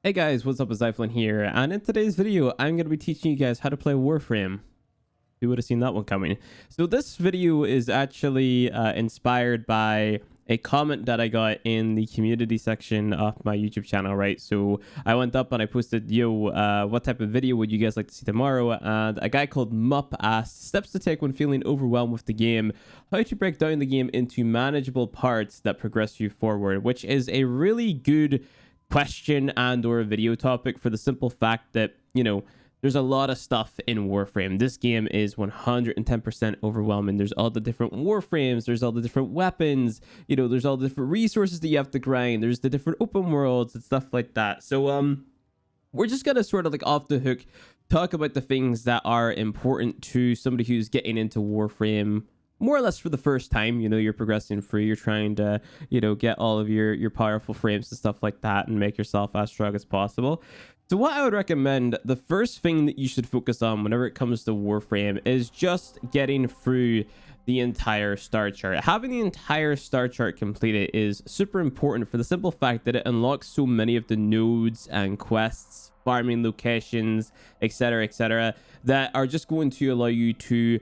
Hey guys, what's up? It's Zyflin here, and in today's video, I'm going to be teaching you guys how to play Warframe. Who would have seen that one coming? So this video is actually inspired by a comment that I got in the community section of my YouTube channel, right? So I went up and I posted, what type of video would you guys like to see tomorrow? And a guy called Mup asked, steps to take when feeling overwhelmed with the game, how to break down the game into manageable parts that progress you forward, which is a really good question and or video topic for the simple fact that, there's a lot of stuff in Warframe. This game is 110% overwhelming. There's all the different Warframes, there's all the different weapons, there's all the different resources that you have to grind, there's the different open worlds and stuff like that. So we're just gonna sort of like off the hook talk about the things that are important to somebody who's getting into Warframe more or less for the first time. You're progressing through, you're trying to get all of your powerful frames and stuff like that and make yourself as strong as possible. So what I would recommend, the first thing that you should focus on whenever it comes to Warframe is just getting through the entire star chart. Having the entire star chart completed is super important for the simple fact that it unlocks so many of the nodes and quests, farming locations, etc., that are just going to allow you to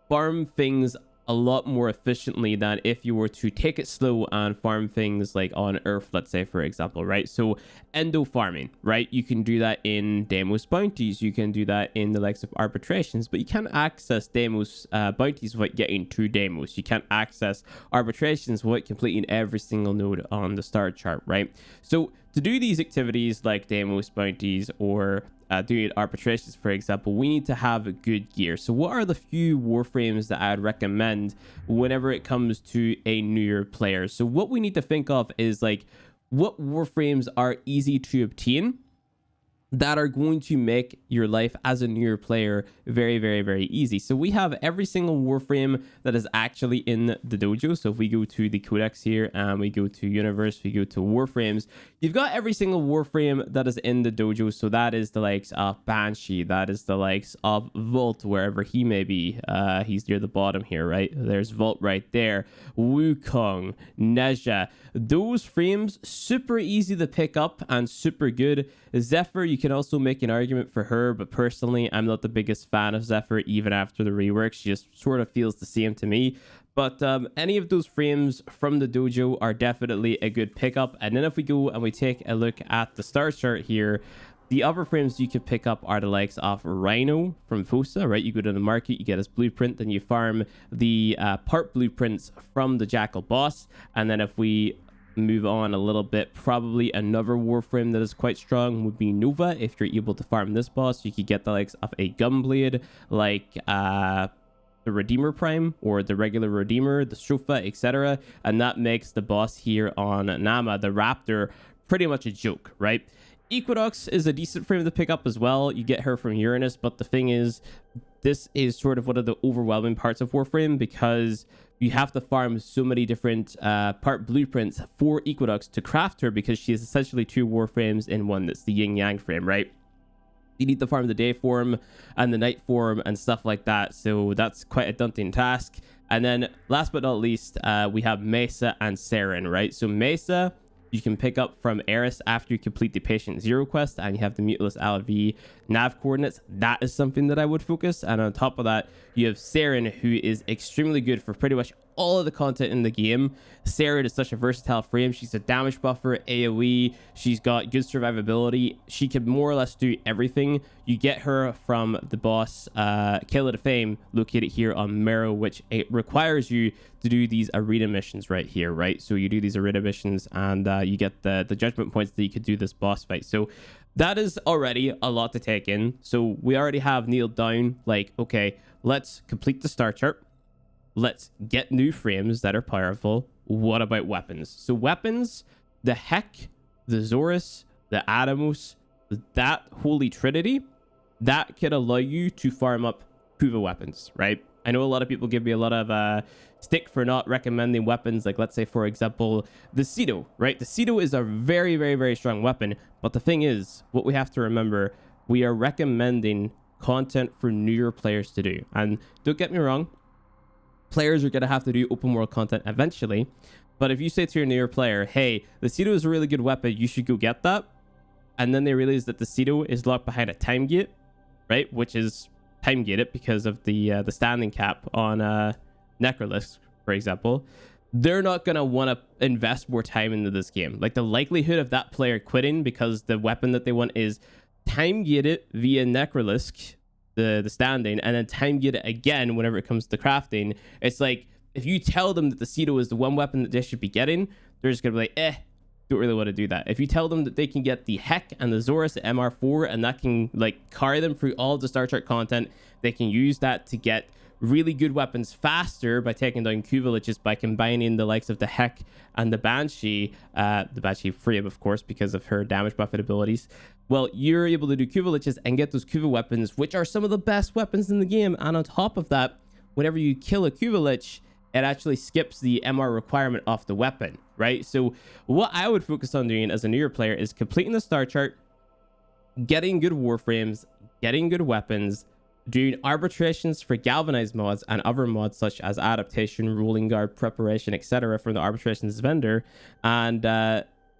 farm things a lot more efficiently than if you were to take it slow and farm things like on Earth, let's say, for example, right? So endo farming, right? You can do that in Deimos bounties, you can do that in the likes of arbitrations, but you can't access Deimos bounties without getting to Deimos. You can't access arbitrations without completing every single node on the star chart, right? So to do these activities like Deimos bounties or doing arbitrations, for example, we need to have good gear. So what are the few Warframes that I'd recommend whenever it comes to a newer player? So what we need to think of is like what Warframes are easy to obtain that are going to make your life as a newer player very, very, very easy. So we have every single Warframe that is actually in the dojo. So if we go to the codex here and we go to universe, we go to Warframes, you've got every single Warframe that is in the dojo. So that is the likes of Banshee, that is the likes of Volt, wherever he may be. He's near the bottom here, right? There's Volt right there. Wukong, Nezha, those frames, super easy to pick up and super good. Zephyr, you can also make an argument for her, but personally, I'm not the biggest fan of Zephyr, even after the rework. She just sort of feels the same to me. But any of those frames from the dojo are definitely a good pickup. And then if we go and we take a look at the star chart here, the other frames you could pick up are the likes of Rhino from Fosa, right? You go to the market, you get his blueprint, then you farm the part blueprints from the Jackal boss. And then if we move on a little bit, probably another Warframe that is quite strong would be Nova. If you're able to farm this boss, you could get the likes of a Gunblade, like the Redeemer Prime or the regular Redeemer, the Sofa, etc. And that makes the boss here on Nama, the Raptor, pretty much a joke, right? Equinox is a decent frame to pick up as well. You get her from Uranus, but the thing is, this is sort of one of the overwhelming parts of Warframe because you have to farm so many different part blueprints for Equinox to craft her, because she is essentially two Warframes in one. That's the yin yang frame, right? You need to farm the day form and the night form and stuff like that. So that's quite a daunting task. And then last but not least, we have Mesa and Saren, right? So Mesa, you can pick up from Eris after you complete the Patient Zero quest and you have the Mutilus LV nav coordinates. That is something that I would focus. And on top of that, you have Saren, who is extremely good for pretty much all of the content in the game. Saren is such a versatile frame. She's a damage buffer, AoE. She's got good survivability. She can more or less do everything. You get her from the boss, Killer to Fame, located here on Mero, which it requires you to do these arena missions right here, right? So you do these arena missions and you get the judgment points that you could do this boss fight. So that is already a lot to take in. So we already have kneeled down, like, okay, let's complete the star chart. Let's get new frames that are powerful. What about weapons? So weapons, the Heck, the Zorus, the Adamos, that holy trinity, that could allow you to farm up Kuva weapons, right? I know a lot of people give me a lot of stick for not recommending weapons, like let's say, for example, the Cedo, right? The Cedo is a very, very, very strong weapon. But the thing is, what we have to remember, we are recommending content for newer players to do. And don't get me wrong, players are going to have to do open world content eventually. But if you say to your newer player, hey, the Cedo is a really good weapon, you should go get that, and then they realize that the Cedo is locked behind a time gate, right? Which is time gated because of the standing cap on Necrolisks, for example. They're not going to want to invest more time into this game. Like, the likelihood of that player quitting because the weapon that they want is time gated via Necrolisk, the standing, and then time gated again whenever it comes to crafting. It's like, if you tell them that the Cedo is the one weapon that they should be getting, they're just going to be like, don't really want to do that. If you tell them that they can get the Heck and the Zorus at MR4 and that can like carry them through all of the Star Trek content, they can use that to get really good weapons faster by taking down Q villages by combining the likes of the Heck and the Banshee Frame, of course, because of her damage buffet abilities. Well, you're able to do Q villages and get those Q weapons, which are some of the best weapons in the game. And on top of that, whenever you kill a Q village, it actually skips the MR requirement off the weapon, right? So what I would focus on doing as a newer player is completing the star chart, getting good warframes, getting good weapons, doing arbitrations for galvanized mods and other mods such as adaptation, ruling guard, preparation, etc. from the arbitrations vendor, and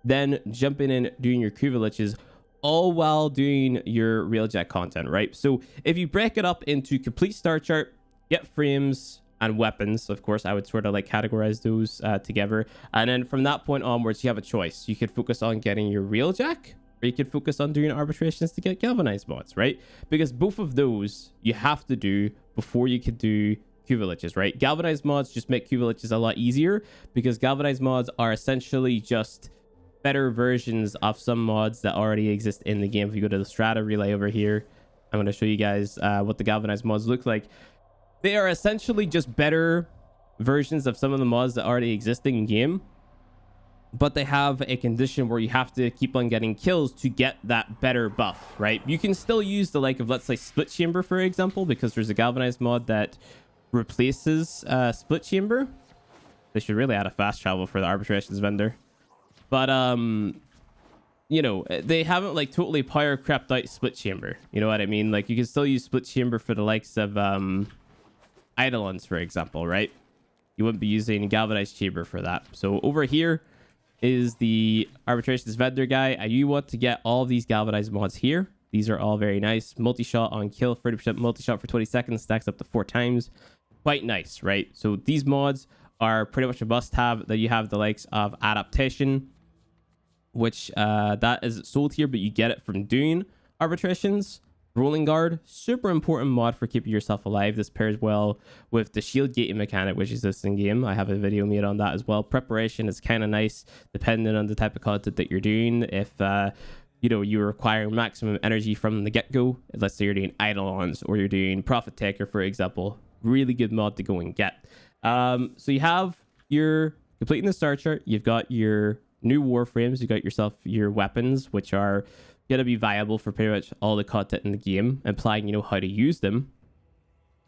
then jumping in doing your Q villages, all while doing your Railjack content, right? So if you break it up into complete star chart, get frames and weapons, of course, I would sort of like categorize those together. And then from that point onwards, you have a choice. You could focus on getting your Railjack, or you could focus on doing arbitrations to get galvanized mods, right? Because both of those you have to do before you could do Q villages, right? Galvanized mods just make Q villages a lot easier because galvanized mods are essentially just better versions of some mods that already exist in the game. If you go to the strata relay over here, I'm going to show you guys what the galvanized mods look like. They are essentially just better versions of some of the mods that already exist in game, but they have a condition where you have to keep on getting kills to get that better buff, right? You can still use the like of, let's say, Split Chamber, for example, because there's a galvanized mod that replaces Split Chamber. They should really add a fast travel for the arbitrations vendor. But, you know, they haven't like totally power crept out Split Chamber. You know what I mean? Like, you can still use Split Chamber for the likes of Eidolons, for example, right? You wouldn't be using Galvanized Chamber for that. So over here is the arbitrations vendor guy, and you want to get all of these galvanized mods here. These are all very nice. Multi-shot on kill, 30% multi-shot for 20 seconds, stacks up to 4 times. Quite nice, right? So these mods are pretty much a must-have. That you have the likes of adaptation, which that is sold here, but you get it from doing arbitrations. Rolling guard, super important mod for keeping yourself alive. This pairs well with the shield gating mechanic, which exists in game. I have a video made on that as well. Preparation is kind of nice depending on the type of content that you're doing. If you know, you require maximum energy from the get-go, let's say you're doing Eidolons or you're doing Prophet Taker, for example, really good mod to go and get. So you have your completing the star chart, you've got your new warframes, you got yourself your weapons, which are going to be viable for pretty much all the content in the game, implying you know how to use them.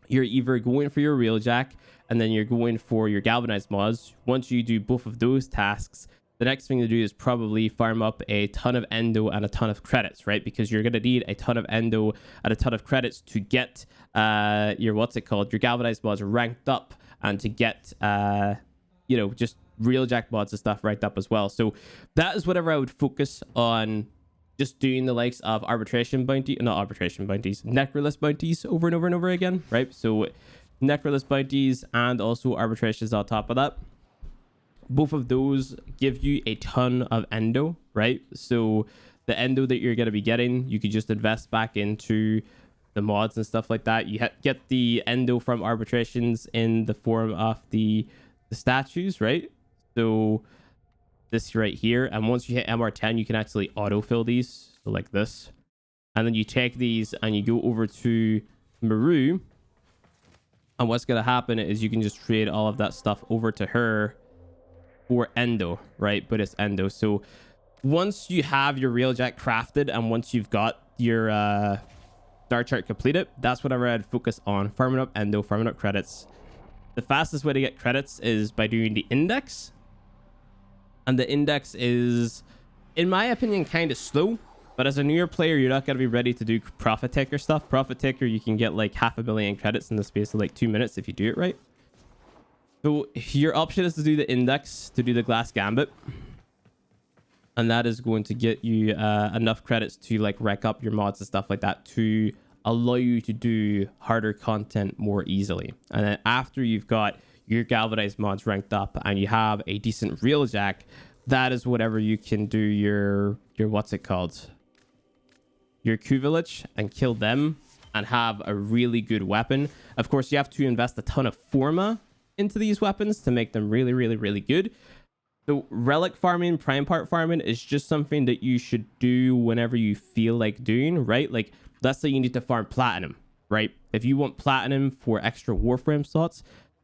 You're either going for your Railjack and then you're going for your galvanized mods. Once you do both of those tasks, the next thing to do is probably farm up a ton of endo and a ton of credits, right? Because you're going to need a ton of endo and a ton of credits to get your your galvanized mods ranked up, and to get you know, just Railjack mods and stuff ranked up as well. So that is whatever I would focus on, just doing the likes of Necrolist bounties over and over and over again, right? So Necrolist bounties and also arbitrations on top of that. Both of those give you a ton of endo, right? So the endo that you're going to be getting, you could just invest back into the mods and stuff like that. You get the endo from arbitrations in the form of the statues, right? So this right here, and once you hit MR10, you can actually autofill these, so like this, and then you take these and you go over to Maru, and what's going to happen is you can just trade all of that stuff over to her for endo, right? But it's endo. So once you have your Railjack crafted and once you've got your star chart completed, that's whatever I'd focus on: farming up endo, farming up credits. The fastest way to get credits is by doing the index. And the index is, in my opinion, kind of slow. But as a newer player, you're not going to be ready to do Prophet Taker stuff. Prophet Taker, you can get like 500,000 credits in the space of like 2 minutes if you do it right. So your option is to do the index, to do the Glass Gambit. and that is going to get you enough credits to like rack up your mods and stuff like that to allow you to do harder content more easily. And then after you've got your galvanized mods ranked up and you have a decent railjack, that is whatever you can do your what's it called, your Q village, and kill them and have a really good weapon. Of course, you have to invest a ton of forma into these weapons to make them really, really, really good. So relic farming, prime part farming is just something that you should do whenever you feel like doing, right? Like, let's say you need to farm platinum, right? If you want platinum for extra Warframe slots,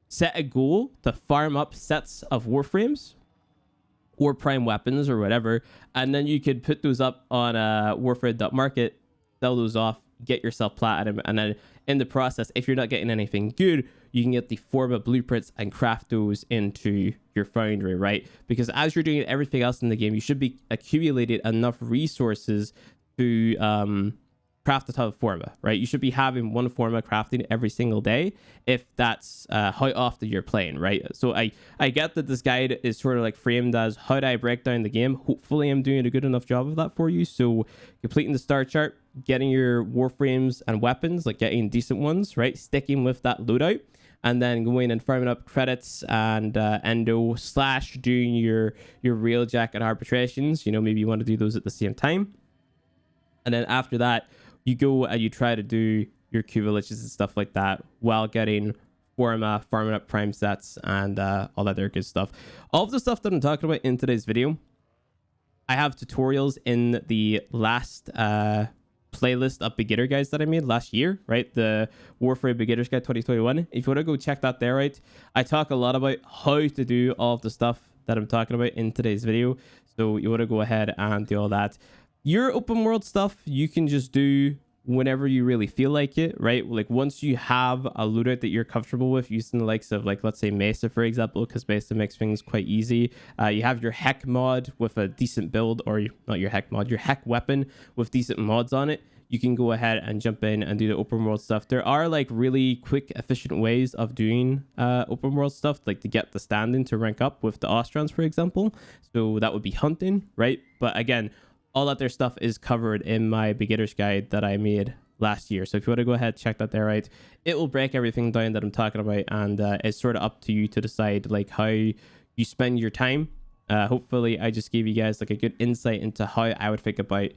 set a goal to farm up sets of Warframes or prime weapons or whatever, and then you could put those up on Warframe.market, sell those off, get yourself platinum, and then in the process, if you're not getting anything good, you can get the forma blueprints and craft those into your foundry, right? Because as you're doing everything else in the game, you should be accumulating enough resources to craft a ton of forma, right? You should be having one forma crafting every single day if that's how often you're playing, right? So I get that this guide is sort of like framed as how do I break down the game. Hopefully I'm doing a good enough job of that for you. So completing the star chart, getting your warframes and weapons, like getting decent ones, right? Sticking with that loadout, and then going and farming up credits and endo / doing your railjack and arbitrations. You know, maybe you want to do those at the same time. And then after that, you go and you try to do your Q villages and stuff like that while getting forma, farming up prime sets, and all that other good stuff. All of the stuff that I'm talking about in today's video, I have tutorials in the last playlist of beginner guides that I made last year, right? The Warframe Beginner's Guide 2021. If you want to go check that there, right? I talk a lot about how to do all of the stuff that I'm talking about in today's video. So you want to go ahead and do all that. Your open world stuff, you can just do whenever you really feel like it, right? Like once you have a loadout that you're comfortable with, using the likes of like, let's say Mesa, for example, because Mesa makes things quite easy. You have your Heck mod with a decent build, or not your Heck mod, your Heck weapon with decent mods on it. You can go ahead and jump in and do the open world stuff. There are like really quick, efficient ways of doing open world stuff, like to get the standing to rank up with the Ostrons, for example. So that would be hunting, right? But again, all that their stuff is covered in my beginner's guide that I made last year. So if you want to go ahead, check that there, right? It will break everything down that I'm talking about, and it's sort of up to you to decide like how you spend your time. Hopefully I just gave you guys like a good insight into how I would think about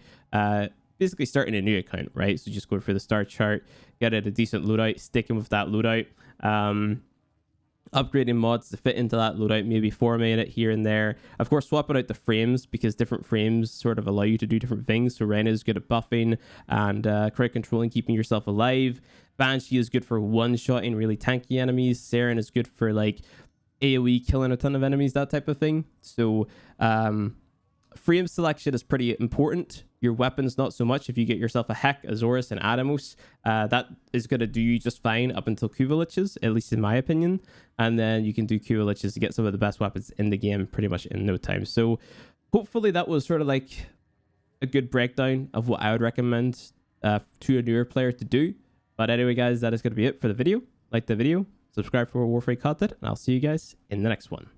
basically starting a new account, right? So just go for the start chart, get it a decent loadout, sticking with that loadout, upgrading mods to fit into that loadout, maybe formatting it here and there. Of course, swapping out the frames, because different frames sort of allow you to do different things. So Ren is good at buffing and crowd controlling, keeping yourself alive. Banshee is good for one-shotting really tanky enemies. Saren is good for like AoE, killing a ton of enemies, that type of thing. So frame selection is pretty important. Your weapons, not so much. If you get yourself a Heck, Azorus, and Adamos, that is going to do you just fine up until Q villages, at least in my opinion. And then you can do Q villages to get some of the best weapons in the game pretty much in no time. So hopefully that was sort of like a good breakdown of what I would recommend to a newer player to do. But anyway, guys, that is going to be it for the video. Like the video, subscribe for more Warframe content, and I'll see you guys in the next one.